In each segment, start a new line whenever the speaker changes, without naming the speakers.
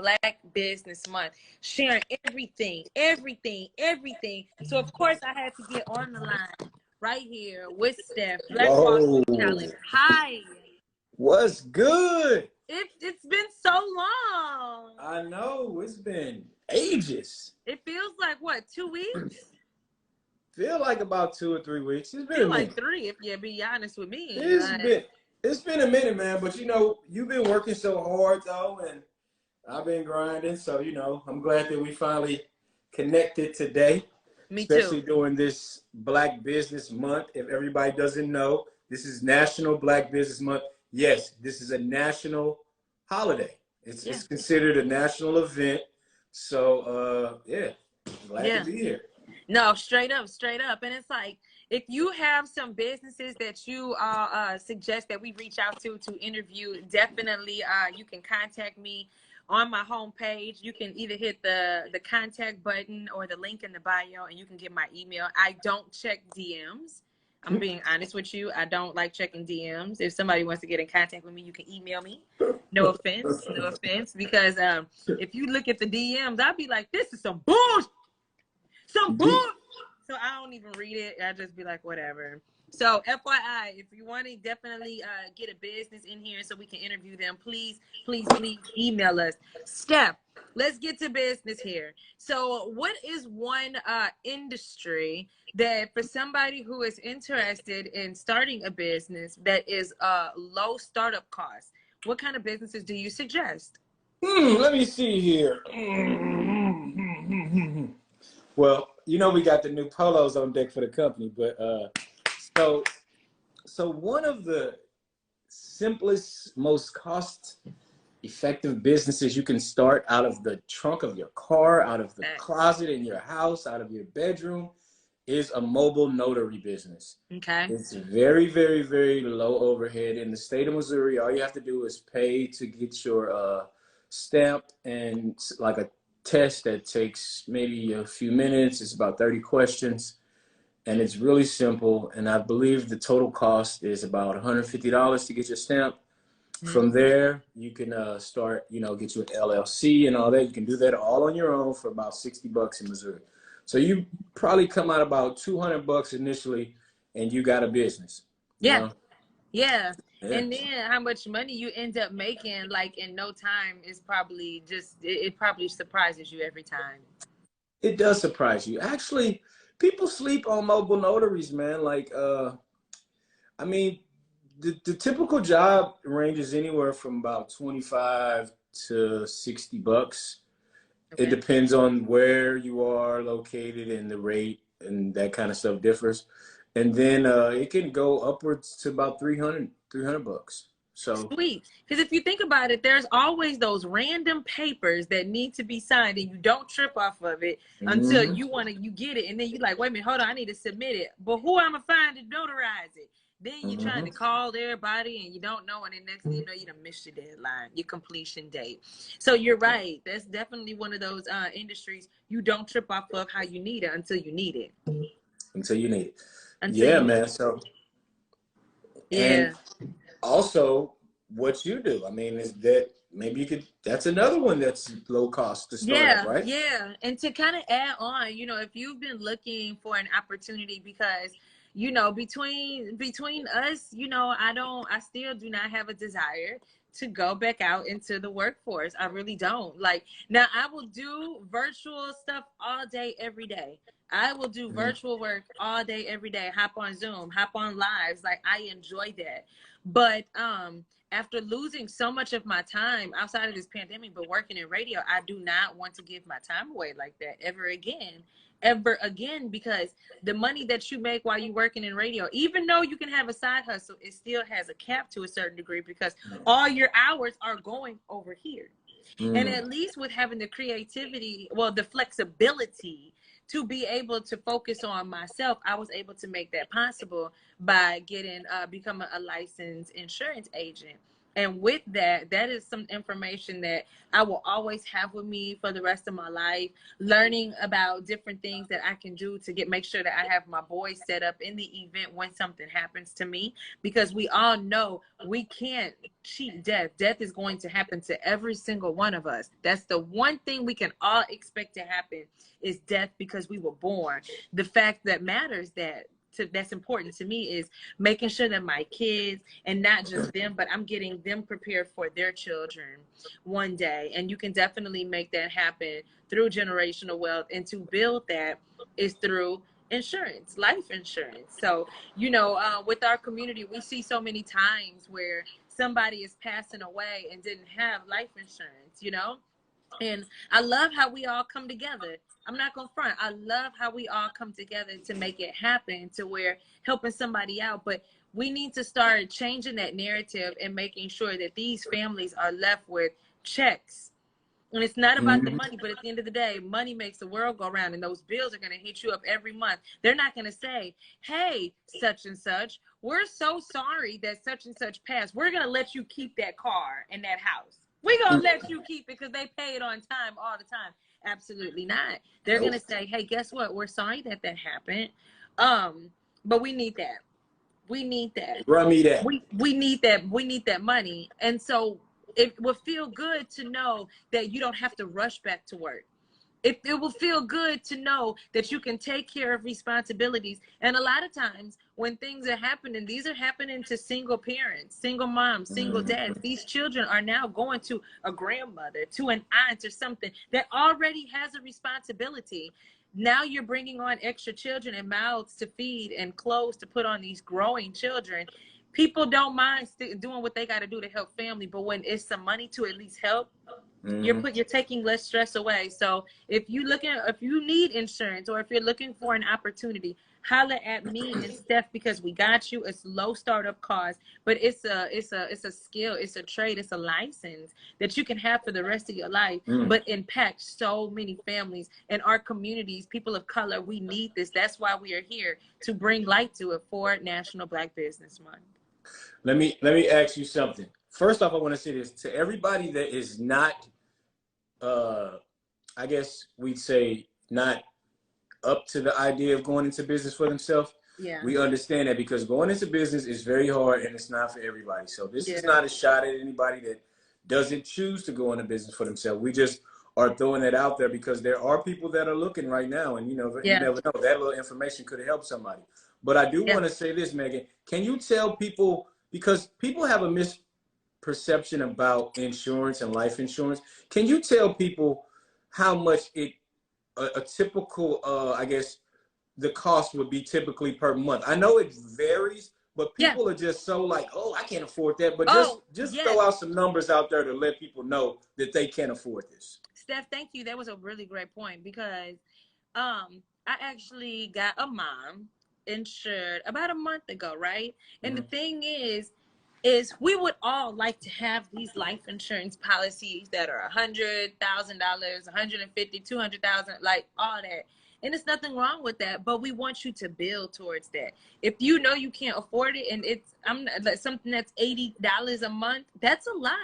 Black Business Month, sharing everything. So of course I had to get on the line right here with Steph, Black Wall
Whoa.
Street Talent. Hi.
What's good?
It's been so long.
I know, it's been ages.
It feels like what, 2 weeks?
Feel like about 2 or 3 weeks. It's been
Feel
a minute.
like 3 if you be honest with me.
It's been a minute, man. But you know, you've been working so hard though, and I've been grinding. So you know, I'm glad that we finally connected today.
Me
Especially
too.
during this Black Business Month. If everybody doesn't know, this is National Black Business Month. Yes, this is a national holiday. It's considered a national event. So yeah, glad to be here.
No, straight up. And it's like, if you have some businesses that you suggest that we reach out to interview, definitely you can contact me on my homepage. You can either hit the contact button or the link in the bio, and you can get my email. I don't check DMs. I'm being honest with you. I don't like checking DMs. If somebody wants to get in contact with me, you can email me. No offense, because if you look at the DMs, I'll be like, this is some bullshit. So I don't even read it. I just be like, whatever. So FYI, if you want to definitely get a business in here so we can interview them, please email us. Steph, let's get to business here. So what is one industry that for somebody who is interested in starting a business that is low startup cost, what kind of businesses do you suggest?
Let me see here. Well, you know, we got the new polos on deck for the company, but so one of the simplest, most cost-effective businesses you can start out of the trunk of your car, out of the closet in your house, out of your bedroom, is a mobile notary business.
Okay.
It's very, very, very low overhead. In the state of Missouri, all you have to do is pay to get your stamp and like a test that takes maybe a few minutes. It's about 30 questions, and it's really simple. And I believe the total cost is about $150 to get your stamp. From there, you can start, you know, get you an LLC and all that. You can do that all on your own for about $60 in Missouri. So you probably come out about $200 initially, and you got a business.
Yeah. And then how much money you end up making, like in no time, is probably just, it probably surprises you every time.
It does surprise you. Actually, people sleep on mobile notaries, man. Like, I mean, the typical job ranges anywhere from about 25 to $60. Okay. It depends on where you are located and the rate and that kind of stuff differs. And then it can go upwards to about $300. So
sweet. Because if you think about it, there's always those random papers that need to be signed, and you don't trip off of it until you get it, and then you're like, wait a minute, hold on, I need to submit it. But who I'm gonna find to notarize it? Then you're trying to call everybody, and you don't know, and then next thing you know, you done missed your deadline, your completion date. So you're right. That's definitely one of those industries you don't trip off of how you need it until you need it.
Until you need it. Man. So and also what you do. I mean, is that maybe you could, that's another one that's low cost to start, right?
Yeah. And to kind of add on, you know, if you've been looking for an opportunity, because you know, between us, you know, I still do not have a desire to go back out into the workforce. I really don't. Like, now I will do virtual stuff all day, every day. I will do virtual work all day, every day. Hop on Zoom, hop on lives. Like, I enjoy that. But after losing so much of my time outside of this pandemic, but working in radio, I do not want to give my time away like that ever again, because the money that you make while you're working in radio, even though you can have a side hustle, it still has a cap to a certain degree, because all your hours are going over here. And at least with having the creativity, well, the flexibility to be able to focus on myself, I was able to make that possible by getting becoming a licensed insurance agent. And with that, that is some information that I will always have with me for the rest of my life, learning about different things that I can do to make sure that I have my boys set up in the event when something happens to me, because we all know we can't cheat death. Death is going to happen to every single one of us. That's the one thing we can all expect to happen, is death, because we were born. The fact that matters that's important to me is making sure that my kids, and not just them, but I'm getting them prepared for their children one day. And you can definitely make that happen through generational wealth. And to build that is through insurance, life insurance. So, with our community, we see so many times where somebody is passing away and didn't have life insurance. And I love how we all come together. I'm not gonna front. I love how we all come together to make it happen, to where helping somebody out. But we need to start changing that narrative and making sure that these families are left with checks. And it's not about the money, but at the end of the day, money makes the world go round, and those bills are going to hit you up every month. They're not going to say, hey, such and such, we're so sorry that such and such passed. We're going to let you keep that car and that house. We're going to let you keep it because they pay it on time all the time. Absolutely not. They're going to say, hey, guess what? We're sorry that happened. But we need that. We need that.
Run me that.
We need that. We need that money. And so it will feel good to know that you don't have to rush back to work. It will feel good to know that you can take care of responsibilities. And a lot of times when things are happening, these are happening to single parents, single moms, single dads. These children are now going to a grandmother, to an aunt or something that already has a responsibility. Now you're bringing on extra children and mouths to feed and clothes to put on these growing children. People don't mind doing what they got to do to help family, but when it's some money to at least help, you're taking less stress away. So if you need insurance, or if you're looking for an opportunity, holler at me and Steph, because we got you. It's low startup cost, but it's a skill, it's a trade, it's a license that you can have for the rest of your life, but impact so many families and our communities. People of color, we need this. That's why we are here, to bring light to it for National Black Business Month.
Let me ask you something. First off, I want to say this to everybody that is not, I guess we'd say, not up to the idea of going into business for themselves.
Yeah.
We understand that, because going into business is very hard and it's not for everybody. So this is not a shot at anybody that doesn't choose to go into business for themselves. We just are throwing it out there because there are people that are looking right now, and you never know, that little information could help somebody. But I do want to say this, Meaghan. Can you tell people, because people have a misperception about insurance and life insurance, can you tell people how much a typical, I guess, the cost would be typically per month? I know it varies, but people are just so like, oh, I can't afford that. But just throw out some numbers out there to let people know that they can't afford this.
Steph, thank you. That was a really great point, because I actually got a mom insured about a month ago, right? And the thing is we would all like to have these life insurance policies that are $100,000, $150,000, $200,000, like all that. And there's nothing wrong with that, but we want you to build towards that. If you know you can't afford it, and it's something that's $80 a month, that's a lot.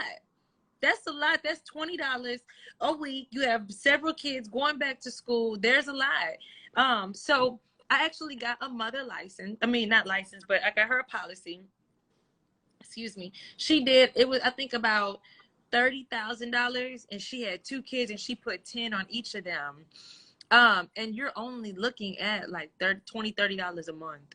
That's a lot. That's $20 a week. You have several kids going back to school. There's a lot. So I actually got a mother license. I mean, not license, but I got her a policy. Excuse me. She did. It was, I think, about $30,000, and she had 2 kids, and she put 10 on each of them. And you're only looking at like $30 a month.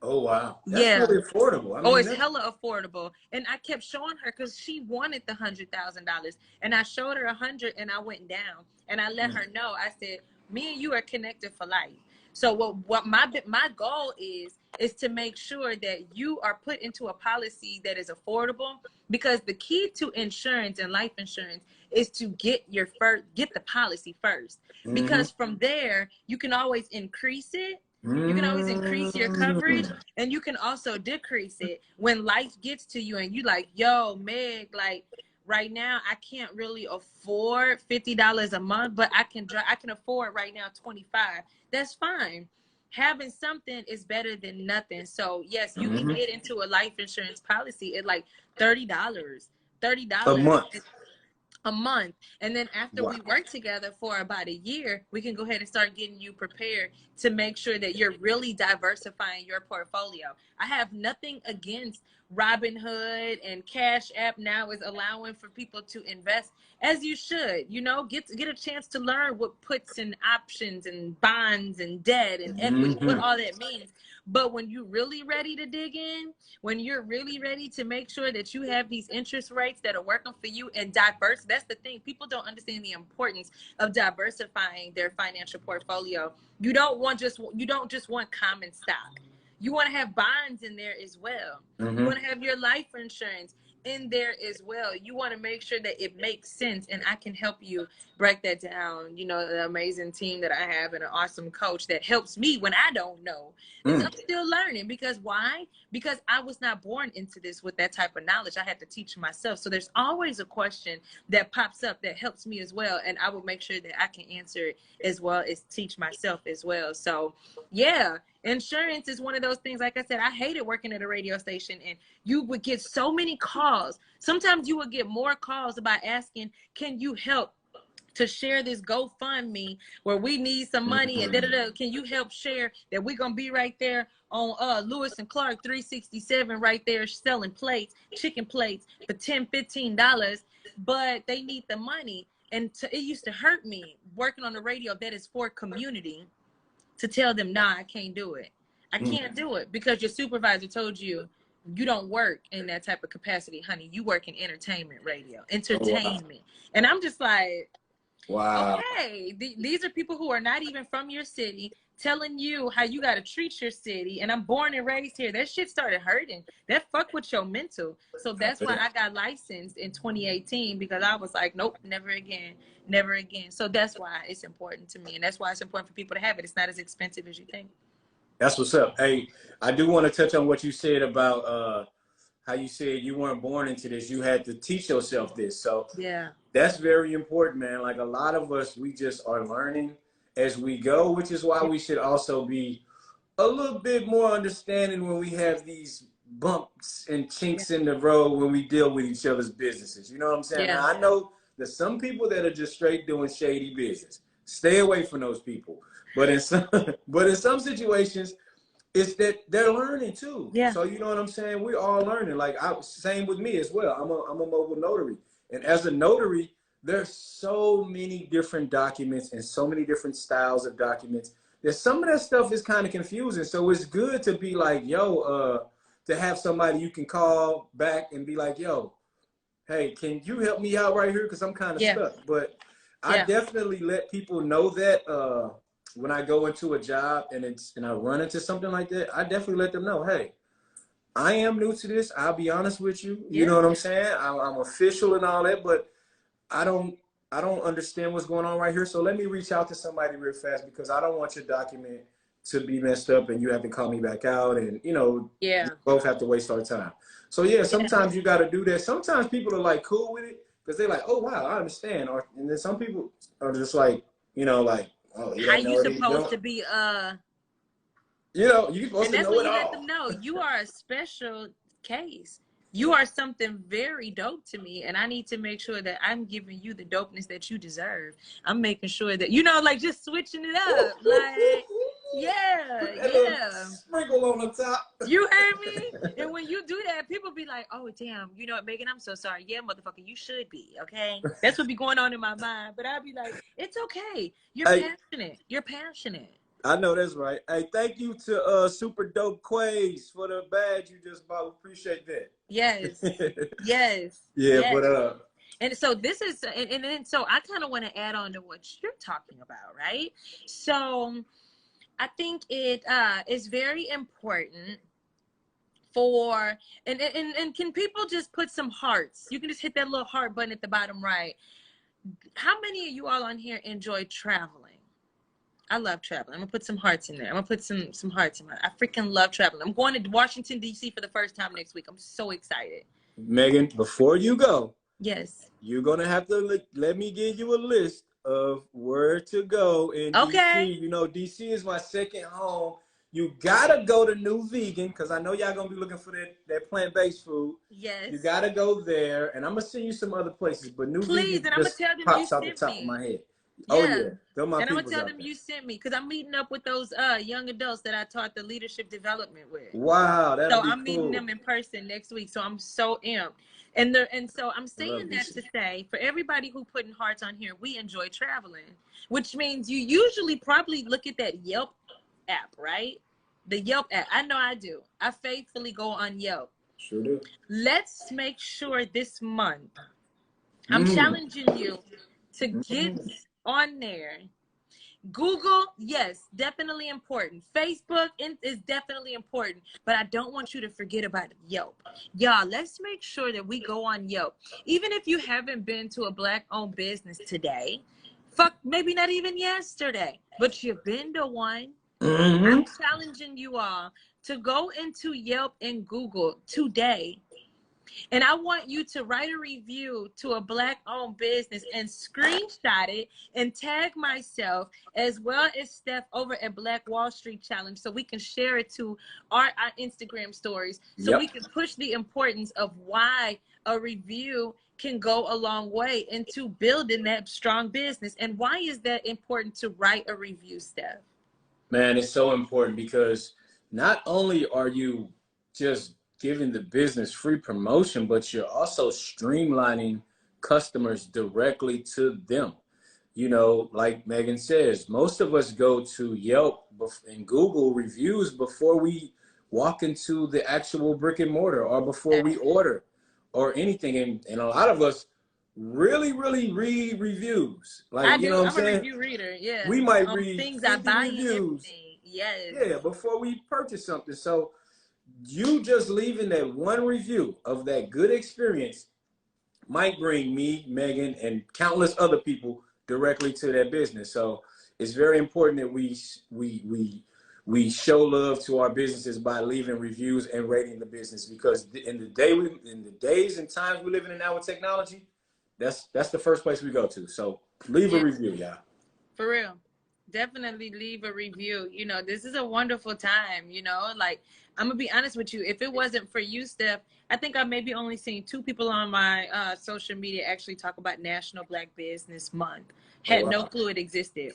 Oh, wow. That's really affordable. I mean,
it's hella affordable. And I kept showing her, because she wanted the $100,000. And I showed her 100, and I went down. And I let her know. I said, me and you are connected for life. So what my goal is to make sure that you are put into a policy that is affordable, because the key to insurance and life insurance is to get the policy first. Because from there, you can always increase it. You can always increase your coverage, and you can also decrease it when life gets to you and you like, yo, Meg, like right now I can't really afford $50 a month, but I can afford right now $25. That's fine. Having something is better than nothing. So yes, you can get into a life insurance policy at like $30.
A
$30
month.
a month. And then after
Wow.
we work together for about a year, we can go ahead and start getting you prepared to make sure that you're really diversifying your portfolio. I have nothing against Robinhood, and Cash App now is allowing for people to invest as you should, you know, get a chance to learn what puts and options and bonds and debt and equity, what all that means. But when you're really ready to dig in, when you're really ready to make sure that you have these interest rates that are working for you and diverse, that's the thing. People don't understand the importance of diversifying their financial portfolio. You don't just want common stock. You want to have bonds in there as well. You want to have your life insurance in there as well. You want to make sure that it makes sense, and I can help you break that down. You know, the amazing team that I have and an awesome coach that helps me when I don't know. I'm still learning. Because why? Because I was not born into this with that type of knowledge. I had to teach myself. So there's always a question that pops up that helps me as well, and I will make sure that I can answer it as well as teach myself as well. So yeah, insurance is one of those things. Like I said, I hated working at a radio station, and you would get so many calls. Sometimes you would get more calls about asking, can you help to share this GoFundMe where we need some money and can you help share that we're gonna be right there on Lewis and Clark 367 right there selling plates, chicken plates for $10-15, but they need the money. And it used to hurt me working on the radio that is for community to tell them, nah, I can't do it. I can't do it because your supervisor told you you don't work in that type of capacity, honey. You work in entertainment radio, entertainment. And I'm just like,
wow.
Okay, these are people who are not even from your city telling you how you got to treat your city. And I'm born and raised here. That shit started hurting. That fuck with your mental. So that's why I got licensed in 2018, because I was like, nope, never again, never again. So that's why it's important to me. And that's why it's important for people to have it. It's not as expensive as you think.
That's what's up. Hey, I do want to touch on what you said about how you said you weren't born into this. You had to teach yourself this. So
yeah,
that's very important, man. Like a lot of us, we just are learning as we go, which is why we should also be a little bit more understanding when we have these bumps and chinks in the road when we deal with each other's businesses. You know what I'm saying? Now, I know there's some people that are just straight doing shady business. Stay away from those people. But in some situations, it's that they're learning too.
Yeah.
So you know what I'm saying? We're all learning. Like same with me as well. I'm a mobile notary. And as a notary, there's so many different documents and so many different styles of documents that some of that stuff is kind of confusing. So it's good to be like, yo, to have somebody you can call back and be like, yo, hey, can you help me out right here? Because I'm kind of stuck. But I definitely let people know that when I go into a job and I run into something like that, I definitely let them know, hey, I am new to this. I'll be honest with you. You know what I'm saying? I'm official and all that, but I don't understand what's going on right here. So let me reach out to somebody real fast because I don't want your document to be messed up and you have to call me back out and, you know, we both have to waste our time. So yeah, sometimes you got to do that. Sometimes people are like cool with it because they're like, oh, wow, I understand. And then some people are just like, you know, like, oh, yeah,
how you supposed to be,
you know, you're supposed to know it all. And that's when you
let them know you are a special case. You are something very dope to me, and I need to make sure that I'm giving you the dopeness that you deserve. I'm making sure that, you know, like just switching it up. Like, yeah.
Sprinkle on the top.
You heard me? And when you do that, people be like, oh, damn, you know what, Megan, I'm so sorry. Yeah, motherfucker, you should be, okay? That's what be going on in my mind. But I'll be like, it's okay. You're passionate. You're passionate.
I know that's right. Hey, thank you to Super Dope Quays for the badge you just bought. Appreciate that.
Yes. Yes.
Yeah,
yes.
But
and so this is and so I kind of want to add on to what you're talking about, right? So I think it is very important for and can people just put some hearts? You can just hit that little heart button at the bottom right. How many of you all on here enjoy traveling? I love traveling. I'm gonna put some hearts in there. I'm gonna put some hearts in there. I freaking love traveling. I'm going to Washington, D.C. for the first time next week. I'm so excited.
Megan, before you go,
yes,
you're gonna have to let me give you a list of where to go in D.C. You know, D.C. is my second home. You gotta go to New Vegan because I know y'all gonna be looking for that plant-based food.
Yes.
You gotta go there, and I'm gonna send you some other places. But New
Please,
Vegan
and I'm gonna
just
tell them you
pops out the
sent
top of
me.
my head. Oh
Yeah.
yeah, they're my
And I'm gonna
peoples
tell
out
them
there.
you sent me because I'm meeting up with those young adults that I taught the leadership development with.
Wow, that'll
So
be
I'm meeting
cool.
them in person next week. So I'm so amped. And so I'm
I love
saying that
this.
to say, for everybody who putting hearts on here, we enjoy traveling, which means you usually probably look at that Yelp app, right? The Yelp app. I know I do. I faithfully go on Yelp.
Sure do.
Let's make sure this month I'm challenging you to get on there. Google, yes, definitely important. Facebook is definitely important, but I don't want you to forget about Yelp. Y'all, let's make sure that we go on Yelp. Even if you haven't been to a Black-owned business today, maybe not even yesterday, but you've been to one. I'm challenging you all to go into Yelp and Google today. And I want you to write a review to a Black-owned business and screenshot it and tag myself as well as Steph over at Black Wall Street Challenge so we can share it to our Instagram stories so we can push the importance of why a review can go a long way into building that strong business. And why is that important to write a review, Steph?
Man, it's so important because not only are you just giving the business free promotion, but you're also streamlining customers directly to them. You know, like Meaghan says, most of us go to Yelp and Google reviews before we walk into the actual brick and mortar or before we order or anything. And a lot of us really read reviews. Like, you know what I'm
I'm a
saying?
review reader. Yeah.
We might read
Things I
50
buy and
reviews,
everything. Yes.
yeah, before we purchase something. So you just leaving that one review of that good experience might bring me, Meaghan, and countless other people directly to that business. So it's very important that we show love to our businesses by leaving reviews and rating the business, because in the days and times we're living in now with technology, that's the first place we go to. So leave a review, y'all.
For real. Definitely leave a review. You know, this is a wonderful time, like I'm gonna be honest with you. If it wasn't for you, Steph, I think I maybe only seen 2 people on my social media actually talk about National Black Business Month.
Oh,
Had no
wow.
clue it existed.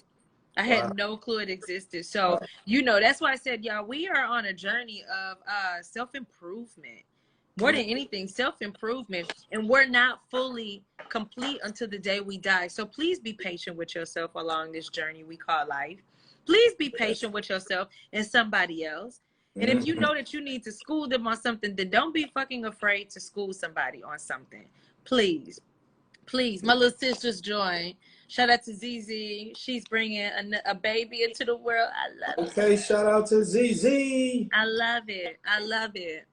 I
Wow.
had no clue it existed. So,
Wow.
that's why I said, y'all, we are on a journey of self-improvement. More than anything, self-improvement. And we're not fully complete until the day we die. So please be patient with yourself along this journey we call life. Please be patient with yourself and somebody else. And if you know that you need to school them on something, then don't be fucking afraid to school somebody on something. Please. Please. My little sister's joined. Shout out to ZZ. She's bringing a baby into the world. I love it.
Okay, shout out to ZZ.
I love it. I love it.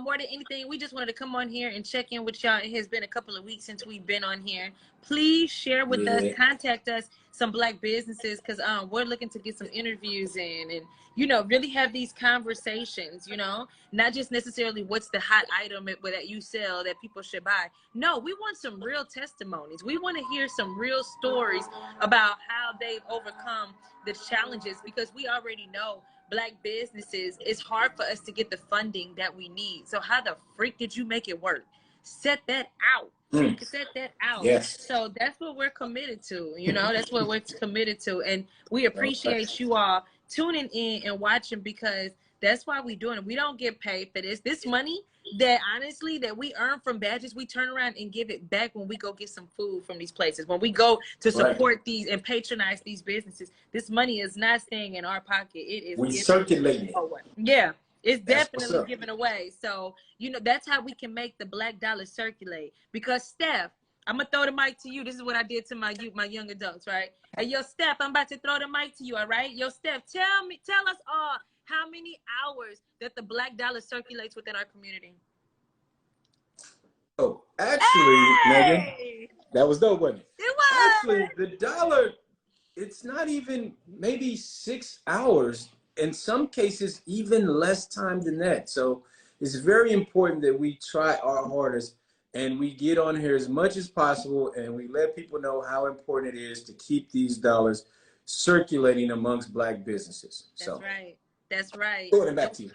More than anything, we just wanted to come on here and check in with y'all. It has been a couple of weeks since we've been on here. Please share with us, contact us, some Black businesses, because we're looking to get some interviews in and, really have these conversations, not just necessarily what's the hot item that you sell that people should buy. No, we want some real testimonies. We want to hear some real stories about how they've overcome the challenges, because we already know Black businesses, it's hard for us to get the funding that we need. So how the freak did you make it work? Set that out. Set that out.
Yes.
So that's what we're committed to. That's what we're committed to. And we appreciate you all tuning in and watching, because that's why we're doing it. We don't get paid for this. This money that honestly that we earn from badges, we turn around and give it back when we go get some food from these places, when we go to support these and patronize these businesses. This money is not staying in our pocket. It is
circulating
away. Yeah, it's definitely given away. So that's how we can make the Black dollar circulate. Because Steph, I'm gonna throw the mic to you. This is what I did to my young adults, right? Hey, yo, Steph, I'm about to throw the mic to you. All right, yo, Steph, tell us all how many hours that the Black dollar circulates within our community.
Oh, actually, Meaghan, that was dope, wasn't it?
It was.
Actually, the dollar, it's not even maybe 6 hours. In some cases, even less time than that. So it's very important that we try our hardest and we get on here as much as possible and we let people know how important it is to keep these dollars circulating amongst Black businesses.
That's
So,
right. That's right.
throwing it back to you.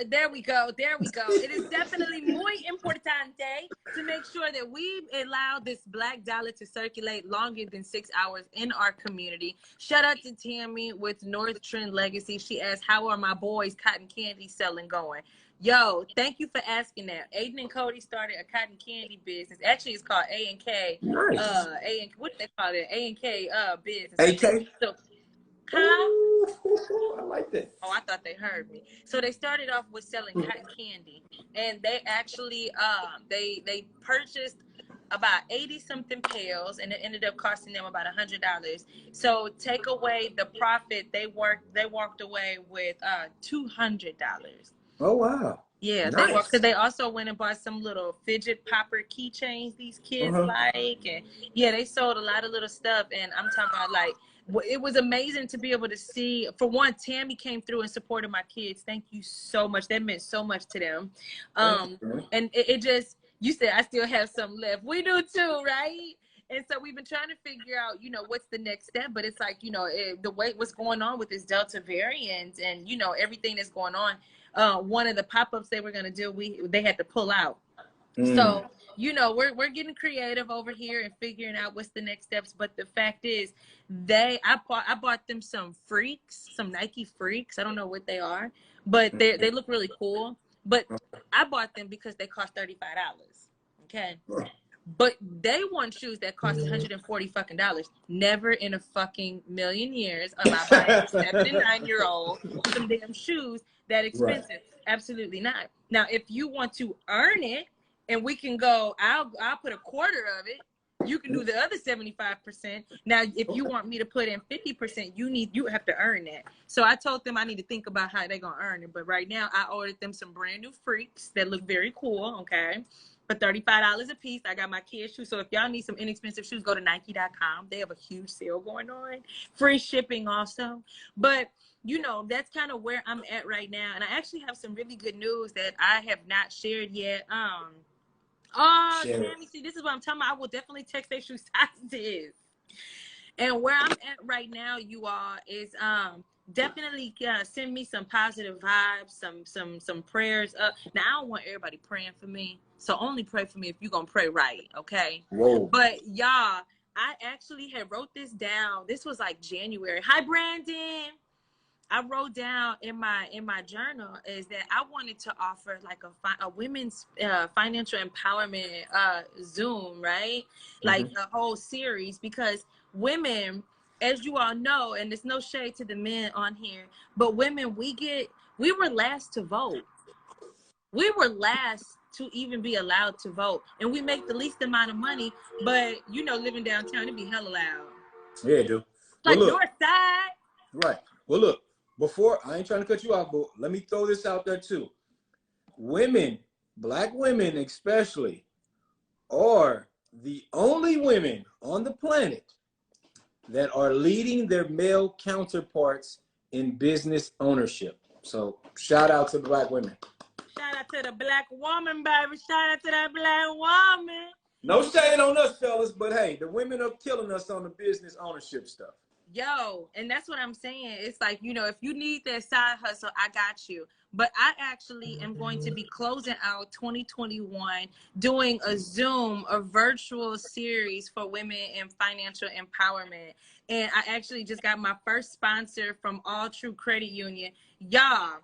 There we go. There we go. It is definitely muy importante to make sure that we allow this Black dollar to circulate longer than 6 hours in our community. Shout out to Tammy with North Trend Legacy. She asked, how are my boys cotton candy selling going? Yo, thank you for asking that. Aiden and Cody started a cotton candy business. Actually, it's called A&K.
Nice.
What do they call it? A&K business.
AK?
So,
Ooh, I like that.
oh, I thought they heard me. So they started off with selling cotton candy, and they actually they purchased about 80 something pails, and it ended up costing them about $100. So take away the profit, they walked away with $200.
Oh, wow.
Yeah,
Nice.
because they also went and bought some little fidget popper keychains these kids like, and yeah, they sold a lot of little stuff. And I'm talking about, like, it was amazing to be able to see. For one, Tammy came through and supported my kids. Thank you so much. That meant so much to them. And it just, you said I still have some left. We do too, right? And so we've been trying to figure out, what's the next step. But it's like, the way what's going on with this Delta variant and, everything that's going on. One of the pop-ups they were going to do, they had to pull out. So, we're getting creative over here and figuring out what's the next steps. But the fact is, I bought them some Nike Freaks. I don't know what they are, but they look really cool. But I bought them because they cost $35. Okay. But they want shoes that cost $140 fucking dollars. Never in a fucking million years am I buying a 79-year-old some damn shoes that expensive. Right. Absolutely not. Now, if you want to earn it, and we can go, I'll put a quarter of it. You can do the other 75%. Now, if you want me to put in 50%, you have to earn that. So I told them I need to think about how they're gonna earn it. But right now, I ordered them some brand new Freaks that look very cool. Okay. For $35 a piece. I got my kids' shoes. So if y'all need some inexpensive shoes, go to Nike.com. They have a huge sale going on. Free shipping also. But, that's kind of where I'm at right now. And I actually have some really good news that I have not shared yet. Sammy, see, this is what I'm talking about. I will definitely text their shoe sizes. And where I'm at right now, you all, is definitely send me some positive vibes, some prayers up. Now, I don't want everybody praying for me, so only pray for me if you're gonna pray right, okay?
Whoa.
But y'all, I actually had wrote this down. This was like January. Hi, Brandon. I wrote down in my journal is that I wanted to offer like a women's financial empowerment Zoom, right? Like a whole series, because women, as you all know, and there's no shade to the men on here, but women, we were last to vote. We were last to even be allowed to vote, and we make the least amount of money, but living downtown, it'd be hella loud.
Yeah, it do.
Like North Side.
Right. Well, look, before, I ain't trying to cut you off, but let me throw this out there too. Women, Black women especially, are the only women on the planet that are leading their male counterparts in business ownership. So shout out to Black women.
Shout out to the Black woman, baby. Shout out to that Black woman.
No shade on us, fellas, but hey, the women are killing us on the business ownership stuff.
Yo, and that's what I'm saying. It's like, if you need that side hustle, I got you. But I actually am going to be closing out 2021 doing a virtual series for women in financial empowerment. And I actually just got my first sponsor from All True Credit Union. Y'all,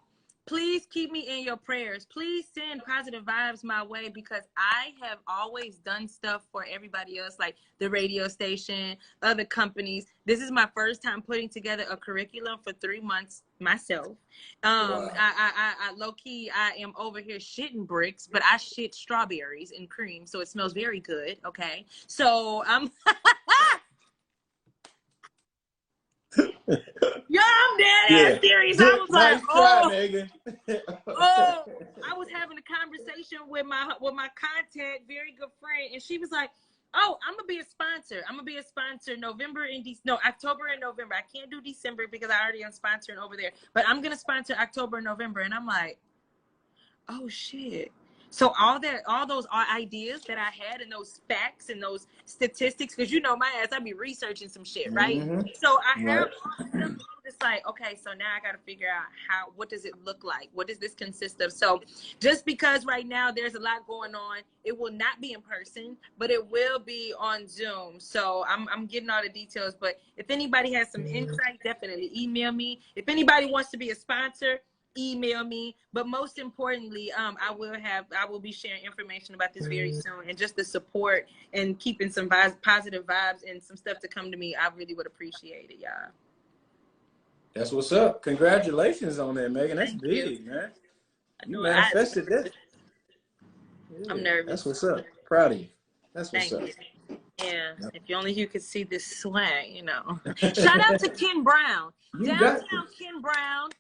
please keep me in your prayers. Please send positive vibes my way, because I have always done stuff for everybody else, like the radio station, other companies. This is my first time putting together a curriculum for 3 months myself. Wow. I low-key, I am over here shitting bricks, but I shit strawberries and cream, so it smells very good, okay? So I'm... Yo, I'm dead ass serious. I was
nice
like,
try, Meaghan.
I was having a conversation with my contact, very good friend, and she was like, "Oh, I'm gonna be a sponsor. I'm gonna be a sponsor October and November. I can't do December because I already am sponsoring over there, but I'm gonna sponsor October and November." And I'm like, "Oh shit." So all those are ideas that I had and those facts and those statistics, because you know my ass, I be researching some shit, right? So I have
Right.
all of them. It's like, okay, so now I got to figure out what does it look like? What does this consist of? So just because right now there's a lot going on, it will not be in person, but it will be on Zoom. So I'm getting all the details. But if anybody has some insight, definitely email me. If anybody wants to be a sponsor, email me. But most importantly, I will be sharing information about this very soon, and just the support and keeping some positive vibes and some stuff to come to me. I really would appreciate it, y'all.
That's what's up. Congratulations on that, Meaghan. That's
Thank you.
big, man.
I
You
know
manifested that.
I'm
Yeah,
nervous.
that's what's up. Proud of you. That's what's
Thank
up.
you. Yeah, if you only you could see this swag, you know. Shout out to Ken Brown.
You got
Downtown
this.
Ken Brown.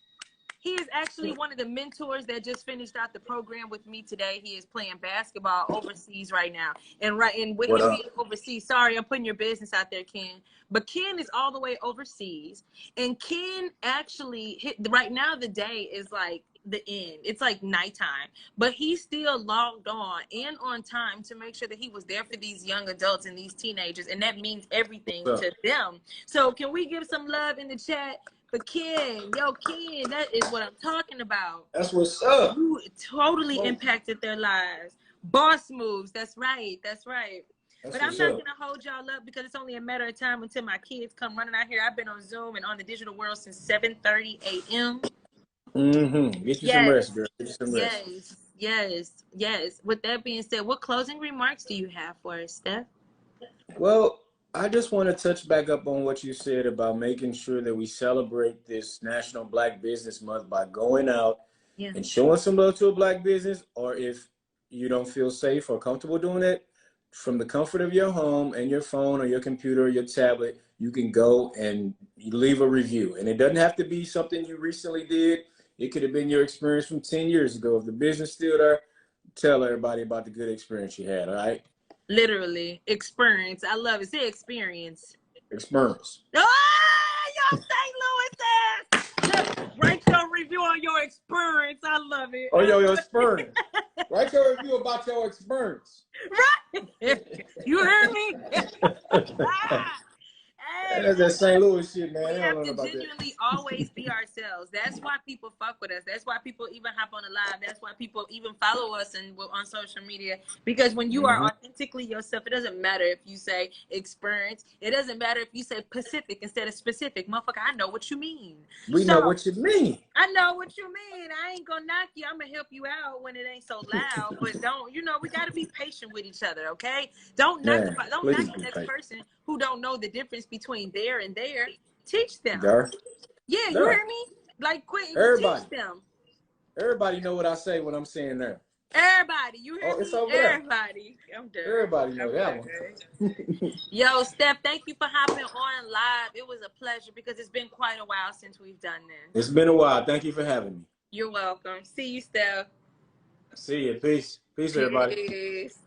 He is actually one of the mentors that just finished out the program with me today. He is playing basketball overseas right now. And with
What
him
up?
being overseas, sorry, I'm putting your business out there, Ken. But Ken is all the way overseas. And Ken actually right now the day is like the end. It's like nighttime. But he still logged on and on time to make sure that he was there for these young adults and these teenagers. And that means everything to them. So can we give some love in the chat? But Ken, Ken, that is what I'm talking about.
That's what's up.
You totally impacted their lives. Boss moves. That's right. That's right.
That's
But I'm
what's
not
up.
going to hold y'all up because it's only a matter of time until my kids come running out here. I've been on Zoom and on the digital world since 7:30 a.m.
Get you some rest, girl. Get you some rest.
Yes. With that being said, what closing remarks do you have for us, Steph?
Well, I just want to touch back up on what you said about making sure that we celebrate this National Black Business Month by going out and showing some love to a black business, or if you don't feel safe or comfortable doing it, from the comfort of your home and your phone or your computer or your tablet, you can go and leave a review. And it doesn't have to be something you recently did. It could have been your experience from 10 years ago. If the business still there, tell everybody about the good experience you had, all right?
Literally, experience. I love it. Say experience.
Experience.
Oh, y'all St. Louis ass. Write your review on your experience. I love it.
Oh, your experience. Write your review about your experience.
Right. You heard me? Hey,
That's that St. Louis shit, man.
we have to genuinely always be ourselves. That's why people fuck with us. That's why people even hop on the live. That's why people even follow us and on social media. Because when you are authentically yourself, it doesn't matter if you say experience. It doesn't matter if you say Pacific instead of specific. Motherfucker, I know what you mean.
We know what you mean.
I know what you mean. I ain't gonna knock you. I'm gonna help you out when it ain't so loud. But we gotta be patient with each other, okay? Don't knock the next person who don't know the difference between there and there. Teach them. Yeah, you hear me? Like, quit. Teach them.
Everybody know what I say when I'm saying there.
Everybody, you hear me? Everybody. I'm done.
Everybody know that one.
Yo, Steph, thank you for hopping on live. It was a pleasure because it's been quite a while since we've done this.
It's been a while. Thank you for having me.
You're welcome. See you, Steph.
See you. Peace. Peace, everybody.
Peace.